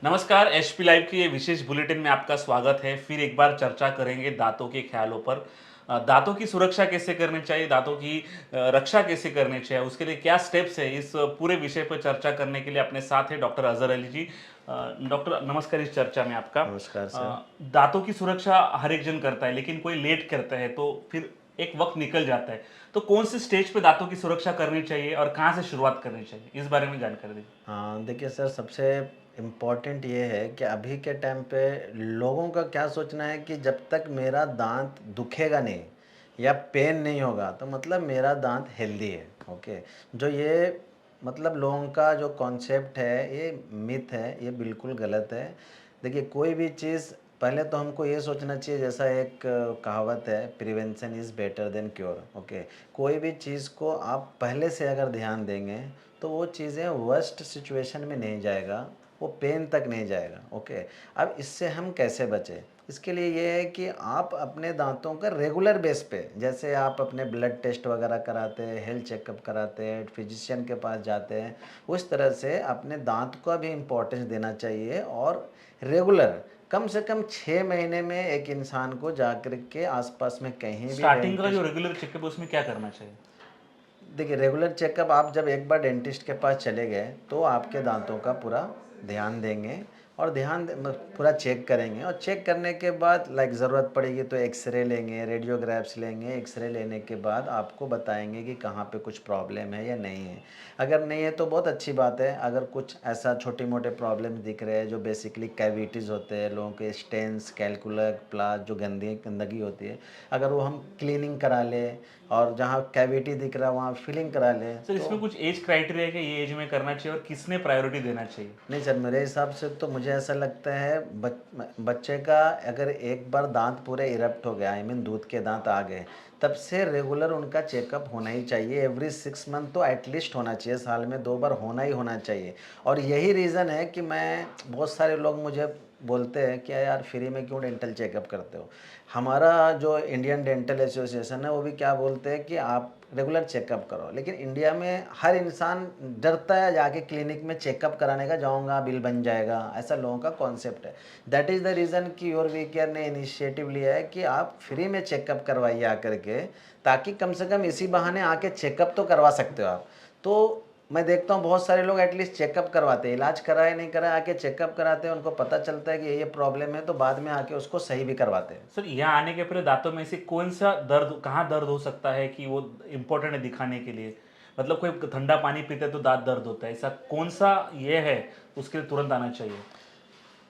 नमस्कार, HP live की ये विशेष बुलेटिन में आपका स्वागत है। फिर एक बार चर्चा करेंगे दांतों के ख्यालों पर। दांतों की सुरक्षा कैसे करनी चाहिए, दांतों की रक्षा कैसे करनी चाहिए, उसके लिए क्या स्टेप्स है, इस पूरे विषय पर चर्चा करने के लिए अपने साथ है डॉक्टर अजहर अली जी। डॉक्टर नमस्कार, इस चर्चा में आपका। नमस्कार सर। दांतों की सुरक्षा हर एक जन करता है, लेकिन कोई लेट करता है तो फिर एक वक्त निकल जाता है। तो कौन से स्टेज पे दांतों की सुरक्षा करनी चाहिए और कहाँ से शुरुआत करनी चाहिए, इस बारे में जानकारी दीजिए। हाँ, देखिए सर, सबसे इम्पोर्टेंट ये है कि अभी के टाइम पे लोगों का क्या सोचना है कि जब तक मेरा दांत दुखेगा नहीं या पेन नहीं होगा तो मतलब मेरा दांत हेल्दी है। ओके। जो ये मतलब लोगों का जो कॉन्सेप्ट है, ये मिथ है, ये बिल्कुल गलत है। देखिए, कोई भी चीज़ पहले तो हमको ये सोचना चाहिए, जैसा एक कहावत है, prevention is better than cure. Okay. कोई भी चीज़ को आप पहले से अगर ध्यान देंगे तो वो चीज़ें वर्स्ट सिचुएशन में नहीं जाएगा, वो पेन तक नहीं जाएगा। ओके। अब इससे हम कैसे बचें? इसके लिए ये है कि आप अपने दांतों का रेगुलर बेस पे, जैसे आप अपने ब्लड टेस्ट वगैरह कराते हैं, हेल्थ चेकअप कराते हैं, फिजिशियन के पास जाते हैं, उस तरह से अपने दांत को भी इम्पोर्टेंस देना चाहिए। और रेगुलर कम से कम 6 महीने में एक इंसान को जाकर के आसपास में कहीं भी स्टार्टिंग का जो डेंटिस्ट। रेगुलर चेकअप है उसमें क्या करना चाहिए? देखिए, रेगुलर चेकअप आप जब एक बार डेंटिस्ट के पास चले गए तो आपके दांतों का पूरा ध्यान देंगे और पूरा चेक करेंगे। और चेक करने के बाद ज़रूरत पड़ेगी तो एक्सरे लेंगे, रेडियोग्राफ्स लेंगे। एक्सरे लेने के बाद आपको बताएंगे कि कहाँ पे कुछ प्रॉब्लम है या नहीं है। अगर नहीं है तो बहुत अच्छी बात है। अगर कुछ ऐसा छोटी मोटे प्रॉब्लम दिख रहे हैं जो बेसिकली कैविटीज़ होते हैं, लोगों के स्टेन्स, कैलकुलर, प्लास, जो गंदगी होती है, अगर वो हम क्लीनिंग करा लें और जहाँ कैविटी दिख रहा है वहाँ फिलिंग करा लें सर, तो। इसमें कुछ एज क्राइटेरिया है कि ये एज में करना चाहिए और किसने प्रायोरिटी देना चाहिए? नहीं सर, मेरे हिसाब से तो मुझे ऐसा लगता है बच्चे का अगर एक बार दांत पूरे इरप्ट हो गया, आई मीन दूध के दांत आ गए, तब से रेगुलर उनका चेकअप होना ही चाहिए। एवरी 6 मंथ तो एटलीस्ट होना चाहिए, साल में 2 बार होना ही होना चाहिए। और यही रीज़न है कि मैं, बहुत सारे लोग मुझे बोलते हैं कि यार फ्री में क्यों डेंटल चेकअप करते हो। हमारा जो इंडियन डेंटल एसोसिएशन है वो भी क्या बोलते हैं कि आप रेगुलर चेकअप करो, लेकिन इंडिया में हर इंसान डरता है जाके क्लिनिक में चेकअप कराने का, जाऊंगा बिल बन जाएगा, ऐसा लोगों का कॉन्सेप्ट है। दैट इज़ द रीज़न कि योर वी केयर ने इनिशिएटिव लिया है कि आप फ्री में चेकअप करवाइए आकर के, ताकि कम से कम इसी बहाने आके चेकअप तो करवा सकते हो आप। तो मैं देखता हूँ बहुत सारे लोग एटलीस्ट चेकअप करवाते हैं, इलाज कराए नहीं कराए आके चेकअप कराते हैं, उनको पता चलता है कि ये प्रॉब्लम है तो बाद में आके उसको सही भी करवाते हैं। सर, यहाँ आने के पहले दांतों में से कौन सा दर्द, कहाँ दर्द हो सकता है कि वो इम्पोर्टेंट है दिखाने के लिए? मतलब कोई ठंडा पानी पीते तो दांत दर्द होता है, ऐसा कौन सा ये है, उसके लिए तुरंत आना चाहिए?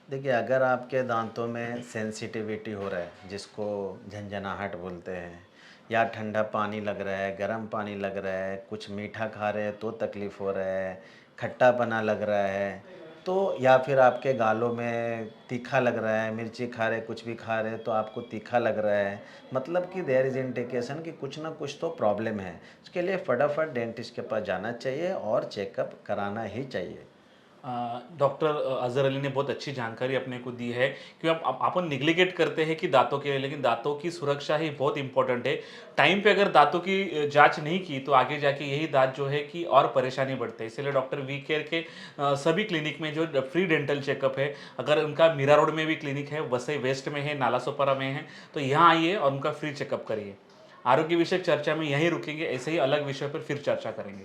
देखिए, अगर आपके दांतों में सेंसिटिविटी हो रहा है, जिसको झंझनाहट बोलते हैं, या ठंडा पानी लग रहा है, गर्म पानी लग रहा है, कुछ मीठा खा रहे हैं तो तकलीफ़ हो रहा है, खट्टापना लग रहा है, तो या फिर आपके गालों में तीखा लग रहा है, मिर्ची खा रहे, कुछ भी खा रहे हैं तो आपको तीखा लग रहा है, मतलब कि देयर इज़ इंडिकेशन कि कुछ ना कुछ तो प्रॉब्लम है। उसके लिए फटाफट डेंटिस्ट के पास जाना चाहिए और चेकअप कराना ही चाहिए। डॉक्टर अज़हर अली ने बहुत अच्छी जानकारी अपने को दी है कि अपन निग्लेक्ट करते हैं कि दांतों के लिए, लेकिन दांतों की सुरक्षा ही बहुत इंपॉर्टेंट है। टाइम पे अगर दांतों की जांच नहीं की तो आगे जाके यही दांत जो है कि और परेशानी बढ़ते हैं। इसलिए डॉक्टर वी केयर के सभी क्लिनिक में जो फ्री डेंटल चेकअप है, अगर उनका मीरा रोड में भी क्लिनिक है, वसई वेस्ट में है, नालासोपारा में है, तो यहाँ आइए और उनका फ्री चेकअप करिए। आरोग्य विषयक चर्चा में यहीं रुकेंगे, ऐसे ही अलग विषय पर फिर चर्चा करेंगे।